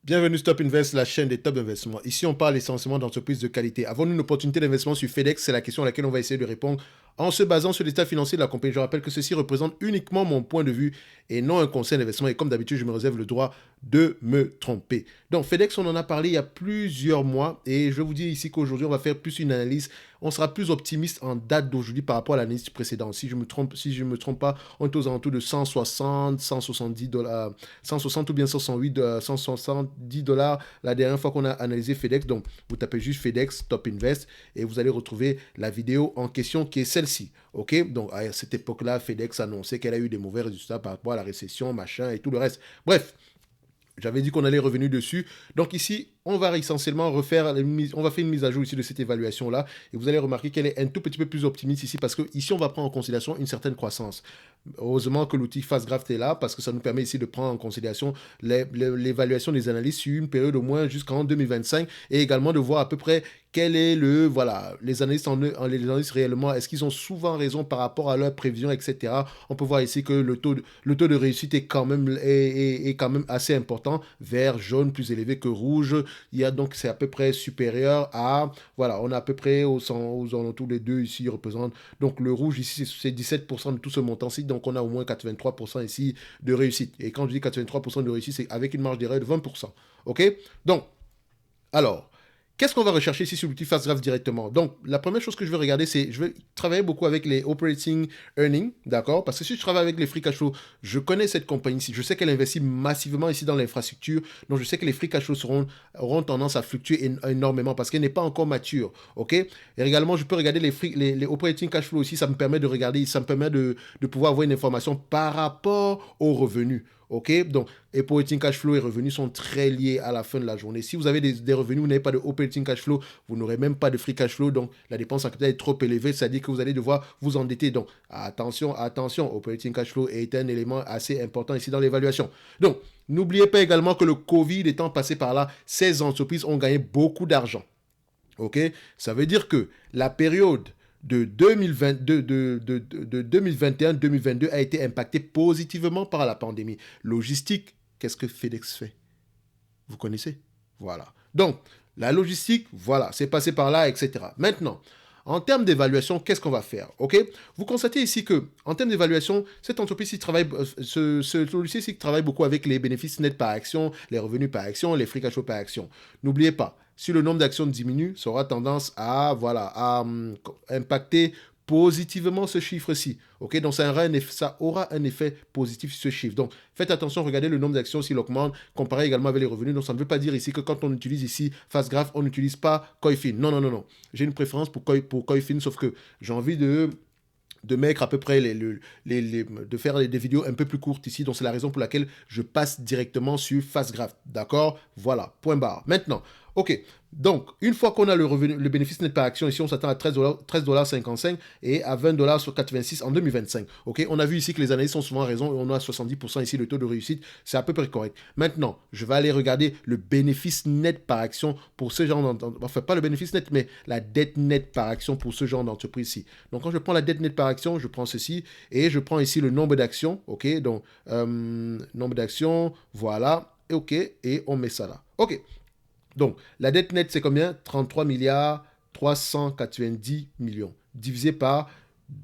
Bienvenue Stop Invest, la chaîne des top investissements. Ici, on parle essentiellement d'entreprises de qualité. Avons-nous une opportunité d'investissement sur FedEx? C'est la question à laquelle on va essayer de répondre en se basant sur l'état financier de la compagnie. Je rappelle que ceci représente uniquement mon point de vue et non un conseil d'investissement. Et comme d'habitude, je me réserve le droit de me tromper. Donc, FedEx, on en a parlé il y a plusieurs mois et je vous dis ici qu'aujourd'hui, on va faire plus une analyse. On sera plus optimiste en date d'aujourd'hui par rapport à l'analyse précédente. Si je me trompe pas, on est aux alentours de 160, 170 dollars, 160 ou bien 168, 170 dollars la dernière fois qu'on a analysé FedEx. Donc, vous tapez juste FedEx Top Invest et vous allez retrouver la vidéo en question qui est celle-ci. OK? Donc, à cette époque-là, FedEx annonçait qu'elle a eu des mauvais résultats par rapport à la récession, machin et tout le reste. Bref. J'avais dit qu'on allait revenir dessus. Donc ici, on va essentiellement on va faire une mise à jour ici de cette évaluation-là. Et vous allez remarquer qu'elle est un tout petit peu plus optimiste ici parce que ici, on va prendre en considération une certaine croissance. Heureusement que l'outil FastGraph est là parce que ça nous permet ici de prendre en considération l'évaluation des analyses sur une période au moins jusqu'en 2025 et également de voir à peu près quel est les analystes les analystes réellement, est-ce qu'ils ont souvent raison par rapport à leurs prévisions, etc. On peut voir ici que le taux de réussite est quand même assez important, vert, jaune, plus élevé que rouge. Il y a donc, c'est à peu près supérieur à, voilà, on a à peu près aux alentours des deux ici, représentent, donc le rouge ici, c'est 17% de tout ce montant-ci, donc on a au moins 83% ici de réussite. Et quand je dis 83% de réussite, c'est avec une marge d'erreur de 20%. OK? Donc, alors, qu'est-ce qu'on va rechercher ici sur l'outil FastGraph directement? Donc, la première chose que je vais regarder, c'est, je vais travailler beaucoup avec les operating earnings, d'accord? Parce que si je travaille avec les free cash flow, je connais cette compagnie ici, je sais qu'elle investit massivement ici dans l'infrastructure, donc je sais que les free cash flow auront tendance à fluctuer énormément parce qu'elle n'est pas encore mature, ok? Et également, je peux regarder les operating cash flow aussi, ça me permet de regarder, ça me permet de pouvoir avoir une information par rapport aux revenus. OK? Donc, operating cash flow et revenus sont très liés à la fin de la journée. Si vous avez des revenus, vous n'avez pas de operating cash flow, vous n'aurez même pas de free cash flow. Donc, la dépense en capital est trop élevée, c'est-à-dire que vous allez devoir vous endetter. Donc, attention, operating cash flow est un élément assez important ici dans l'évaluation. Donc, n'oubliez pas également que le Covid étant passé par là, ces entreprises ont gagné beaucoup d'argent. OK? Ça veut dire que la période de 2021-2022 a été impactée positivement par la pandémie. Logistique, qu'est-ce que FedEx fait? Vous connaissez? Voilà. Donc, la logistique, voilà, c'est passé par là, etc. Maintenant, en termes d'évaluation, qu'est-ce qu'on va faire? OK? Vous constatez ici que, en termes d'évaluation, cette entreprise travaille, ce logiciel travaille beaucoup avec les bénéfices nets par action, les revenus par action, les free cash flow par action. N'oubliez pas, si le nombre d'actions diminue, ça aura tendance à, impacter positivement ce chiffre-ci. OK? Donc, ça aura un effet positif sur ce chiffre. Donc, faites attention, regardez le nombre d'actions s'il augmente, comparé également avec les revenus. Donc, ça ne veut pas dire ici que quand on utilise ici FastGraph, on n'utilise pas Coifin. Non, non, non, non. J'ai une préférence pour Coifin, sauf que j'ai envie de mettre à peu près de faire des vidéos un peu plus courtes ici. Donc, c'est la raison pour laquelle je passe directement sur FastGraph. D'accord? Voilà. Point barre. Maintenant, OK. Donc, une fois qu'on a le bénéfice net par action, ici, on s'attend à 13,55 et à 20 $ sur 86 en 2025. OK? On a vu ici que les analystes ont souvent raison et on a 70% ici le taux de réussite. C'est à peu près correct. Maintenant, je vais aller regarder le bénéfice net par action pour ce genre d'entreprise. Enfin, pas le bénéfice net, mais la dette nette par action pour ce genre d'entreprise-ci. Donc, quand je prends la dette nette par action, je prends ceci et je prends ici le nombre d'actions. OK? Donc, nombre d'actions, voilà. OK? Et on met ça là. OK. Donc, la dette nette, c'est combien? 33 milliards 390 millions. Divisé par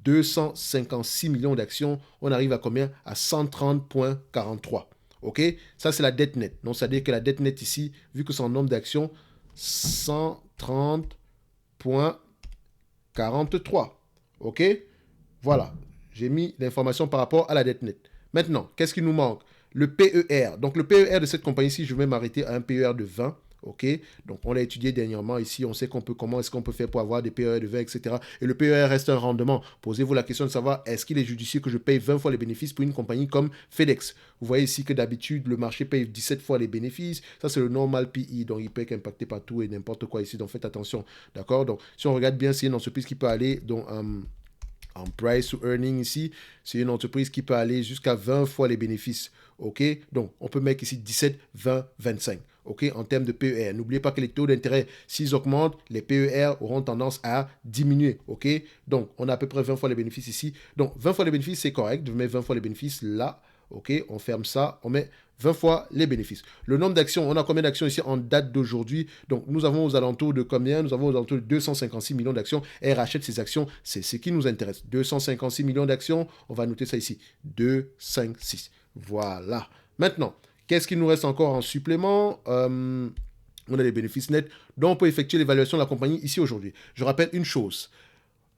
256 millions d'actions, on arrive à combien? À 130,43. OK? Ça, c'est la dette nette. Donc, ça veut dire que la dette nette ici, vu que c'est en nombre d'actions, 130,43. OK? Voilà. J'ai mis l'information par rapport à la dette nette. Maintenant, qu'est-ce qui nous manque? Le PER. Donc, le PER de cette compagnie-ci, je vais m'arrêter à un PER de 20. OK? Donc, on l'a étudié dernièrement ici. On sait comment est-ce qu'on peut faire pour avoir des PER de 20, etc. Et le PER reste un rendement. Posez-vous la question de savoir est-ce qu'il est judicieux que je paye 20 fois les bénéfices pour une compagnie comme FedEx? Vous voyez ici que d'habitude, le marché paye 17 fois les bénéfices. Ça, c'est le normal PE. Donc, il peut être impacté par tout et n'importe quoi ici. Donc, faites attention. D'accord? Donc, si on regarde bien, c'est une entreprise qui peut aller en price to earning ici, c'est une entreprise qui peut aller jusqu'à 20 fois les bénéfices. OK? Donc, on peut mettre ici 17, 20, 25. OK? En termes de PER. N'oubliez pas que les taux d'intérêt, s'ils augmentent, les PER auront tendance à diminuer. OK? Donc, on a à peu près 20 fois les bénéfices ici. Donc, 20 fois les bénéfices, c'est correct. Je mets 20 fois les bénéfices là. Ok, on ferme ça, on met 20 fois les bénéfices. Le nombre d'actions, on a combien d'actions ici en date d'aujourd'hui? Donc, nous avons aux alentours de combien? Nous avons aux alentours de 256 millions d'actions. Elle rachète ces actions, c'est ce qui nous intéresse. 256 millions d'actions, on va noter ça ici. 2, 5, 6. Voilà. Maintenant, qu'est-ce qu'il nous reste encore en supplément? On a les bénéfices nets dont on peut effectuer l'évaluation de la compagnie ici aujourd'hui. Je rappelle une chose.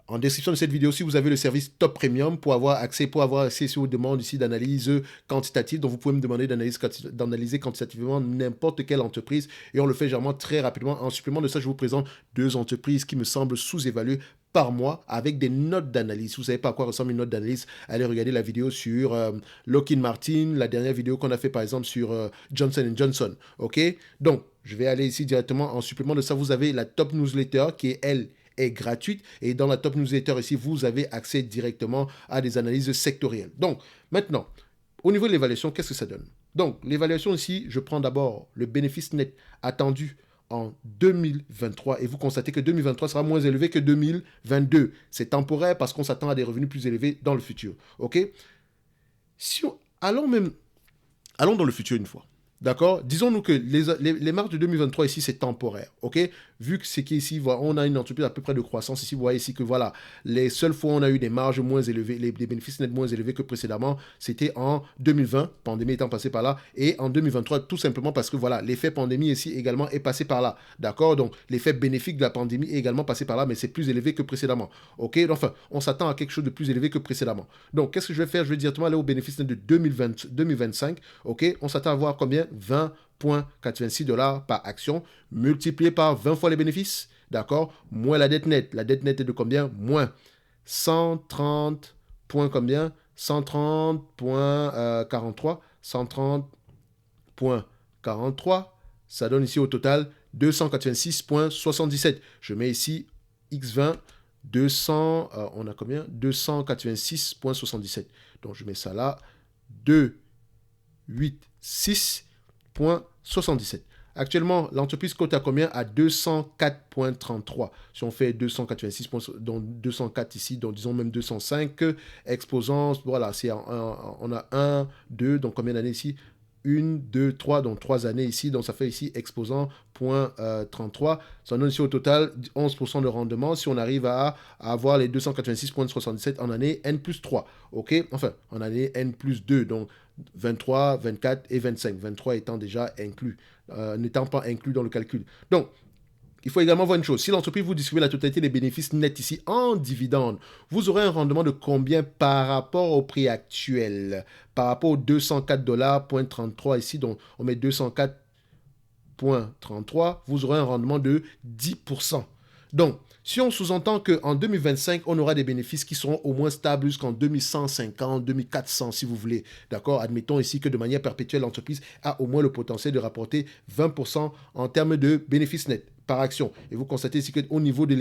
En description de cette vidéo, si vous avez le service Top Premium pour avoir accès si vous demande ici d'analyse quantitative, donc vous pouvez me demander d'analyser quantitativement n'importe quelle entreprise et on le fait généralement très rapidement. En supplément de ça, je vous présente 2 entreprises qui me semblent sous-évaluées par mois avec des notes d'analyse. Si vous ne savez pas à quoi ressemble une note d'analyse, allez regarder la vidéo sur Lockheed Martin, la dernière vidéo qu'on a fait par exemple sur Johnson & Johnson. Ok? Donc, je vais aller ici directement en supplément de ça. Vous avez la Top Newsletter qui est, elle, est gratuite et dans la Top Newsletter ici, vous avez accès directement à des analyses sectorielles. Donc, maintenant, au niveau de l'évaluation, qu'est-ce que ça donne? Donc, l'évaluation ici, je prends d'abord le bénéfice net attendu en 2023 et vous constatez que 2023 sera moins élevé que 2022. C'est temporaire parce qu'on s'attend à des revenus plus élevés dans le futur. Ok? Allons dans le futur une fois. D'accord? Disons-nous que les marges de 2023 ici, c'est temporaire. OK? Vu que c'est qu'ici, on a une entreprise à peu près de croissance. Ici, vous voyez ici que voilà, les seules fois où on a eu des marges moins élevées, les bénéfices nets moins élevés que précédemment, c'était en 2020, pandémie étant passée par là, et en 2023, tout simplement parce que voilà, l'effet pandémie ici également est passé par là. D'accord? Donc, l'effet bénéfique de la pandémie est également passé par là, mais c'est plus élevé que précédemment. OK? Enfin, on s'attend à quelque chose de plus élevé que précédemment. Donc, qu'est-ce que je vais faire? Je vais directement aller au bénéfice net de 2025. OK? On s'attend à voir combien? 20,86 $ par action, multiplié par 20 fois les bénéfices, d'accord, moins la dette nette. La dette nette est de combien? Moins 130 points combien? 130,43. 130,43. Ça donne ici au total 286,77. Je mets ici X20, 200, on a combien? 286,77. Donc je mets ça là, 286,77. Actuellement, l'entreprise cote à combien? À 204,33. Si on fait 286, donc 204 ici, donc disons même 205, exposant, voilà, on a 1, 2, donc combien d'années ici? 1, 2, 3, donc 3 années ici, donc ça fait ici exposant 0,33. Ça donne ici au total 11% de rendement si on arrive à avoir les 286,77 en année N plus 3. Ok? Enfin, en année N plus 2, donc 23, 24 et 25. 23 étant déjà inclus, n'étant pas inclus dans le calcul. Donc, il faut également voir une chose. Si l'entreprise vous distribue la totalité des bénéfices nets ici en dividendes, vous aurez un rendement de combien par rapport au prix actuel? Par rapport aux 204,33 ici, donc on met 204,33, vous aurez un rendement de 10%. Donc, si on sous-entend qu'en 2025, on aura des bénéfices qui seront au moins stables jusqu'en 2150, 2400 si vous voulez, d'accord? Admettons ici que de manière perpétuelle, l'entreprise a au moins le potentiel de rapporter 20% en termes de bénéfices nets par action. Et vous constatez ici qu'au niveau de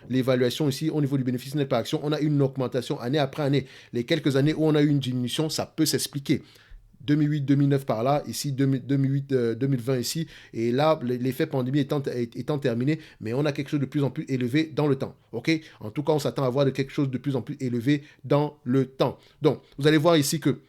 l'évaluation ici, au niveau du bénéfice net par action, on a une augmentation année après année. Les quelques années où on a eu une diminution, ça peut s'expliquer. 2008-2009 par là, ici 2008-2020 ici, et là, l'effet pandémie étant terminé, mais on a quelque chose de plus en plus élevé dans le temps, ok? En tout cas, on s'attend à avoir quelque chose de plus en plus élevé dans le temps. Donc, vous allez voir ici que,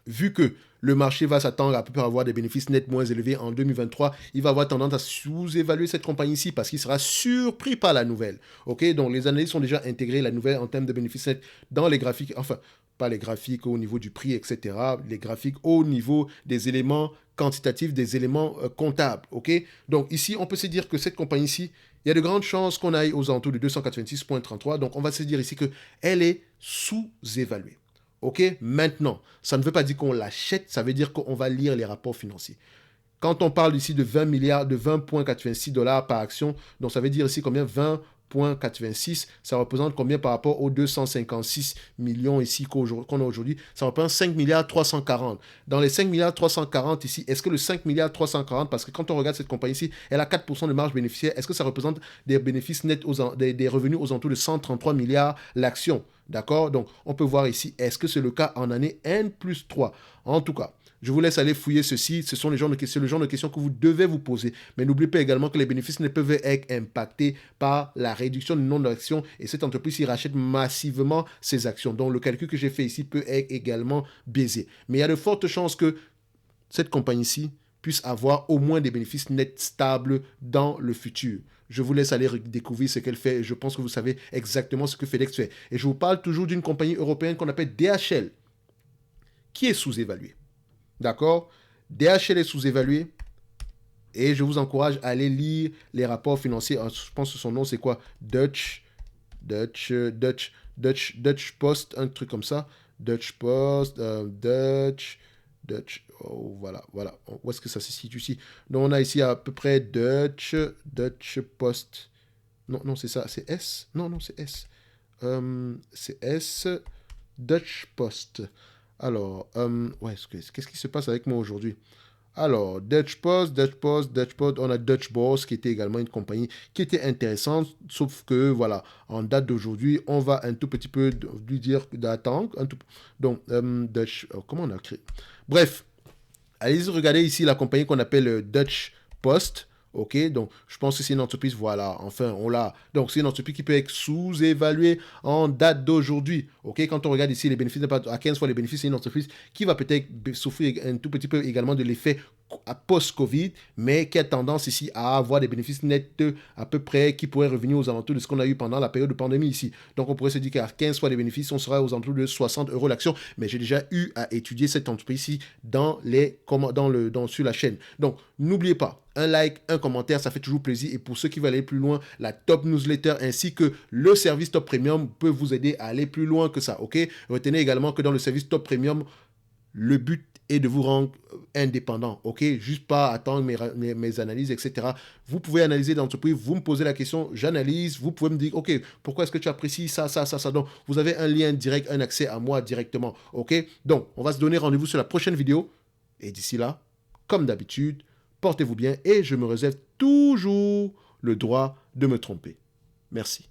vu que le marché va s'attendre à peu près avoir des bénéfices nets moins élevés en 2023, il va avoir tendance à sous-évaluer cette compagnie ici parce qu'il sera surpris par la nouvelle, ok? Donc, les analyses sont déjà intégrées, la nouvelle en termes de bénéfices nets dans les graphiques, enfin, pas les graphiques au niveau du prix, etc. Les graphiques au niveau des éléments quantitatifs, des éléments comptables. Ok? Donc ici, on peut se dire que cette compagnie ici, il y a de grandes chances qu'on aille aux alentours de 286,33. Donc on va se dire ici qu'elle est sous-évaluée. Ok? Maintenant, ça ne veut pas dire qu'on l'achète, ça veut dire qu'on va lire les rapports financiers. Quand on parle ici de 20 milliards, de 20,86 $ par action, donc ça veut dire ici combien? 20,86, ça représente combien par rapport aux 256 millions ici qu'on a aujourd'hui? Ça représente 5 milliards 340. Dans les 5 milliards 340 ici, est-ce que le 5 milliards 340, parce que quand on regarde cette compagnie ici, elle a 4% de marge bénéficiaire, est-ce que ça représente des bénéfices nets, des revenus aux alentours de 133 milliards l'action? D'accord? Donc, on peut voir ici, est-ce que c'est le cas en année N plus 3? En tout cas, Je vous laisse aller fouiller ceci. C'est le genre de questions que vous devez vous poser. Mais n'oubliez pas également que les bénéfices ne peuvent être impactés par la réduction du nombre d'actions et cette entreprise y rachète massivement ses actions. Donc, le calcul que j'ai fait ici peut être également biaisé. Mais il y a de fortes chances que cette compagnie-ci puisse avoir au moins des bénéfices nets stables dans le futur. Je vous laisse aller découvrir ce qu'elle fait. Je pense que vous savez exactement ce que FedEx fait. Et je vous parle toujours d'une compagnie européenne qu'on appelle DHL, qui est sous-évaluée. D'accord? DHL est sous-évalué et je vous encourage à aller lire les rapports financiers. Je pense que son nom c'est quoi? Dutch Post, un truc comme ça. Dutch Post, oh, voilà. Où est-ce que ça se situe ici? Donc on a ici à peu près Dutch Post. Non, c'est ça, c'est S. Non, c'est S. C'est S, Dutch Post. Alors, qu'est-ce qui se passe avec moi aujourd'hui? Alors, Dutch Post, on a Dutch Boss qui était également une compagnie qui était intéressante, sauf que, voilà, en date d'aujourd'hui, on va un tout petit peu lui dire d'attendre. Donc, comment on a créé? Bref, allez-y regarder ici la compagnie qu'on appelle Dutch Post. Ok, donc je pense que c'est une entreprise, voilà, enfin on l'a. Donc c'est une entreprise qui peut être sous-évaluée en date d'aujourd'hui. Ok, quand on regarde ici les bénéfices, à 15 fois les bénéfices, c'est une entreprise qui va peut-être souffrir un tout petit peu également de l'effet post-Covid, mais qui a tendance ici à avoir des bénéfices nets à peu près qui pourraient revenir aux alentours de ce qu'on a eu pendant la période de pandémie ici. Donc on pourrait se dire qu'à 15 fois les bénéfices, on sera aux alentours de 60 € l'action. Mais j'ai déjà eu à étudier cette entreprise ici sur la chaîne. Donc n'oubliez pas, un like, un commentaire, ça fait toujours plaisir. Et pour ceux qui veulent aller plus loin, la Top Newsletter ainsi que le service Top Premium peut vous aider à aller plus loin que ça. Ok? Retenez également que dans le service Top Premium, le but est de vous rendre indépendant, ok? Juste pas attendre mes analyses, etc. Vous pouvez analyser l'entreprise, vous me posez la question, j'analyse, vous pouvez me dire, ok, pourquoi est-ce que tu apprécies ça. Donc, vous avez un lien direct, un accès à moi directement, ok? Donc, on va se donner rendez-vous sur la prochaine vidéo. Et d'ici là, comme d'habitude, portez-vous bien et je me réserve toujours le droit de me tromper. Merci.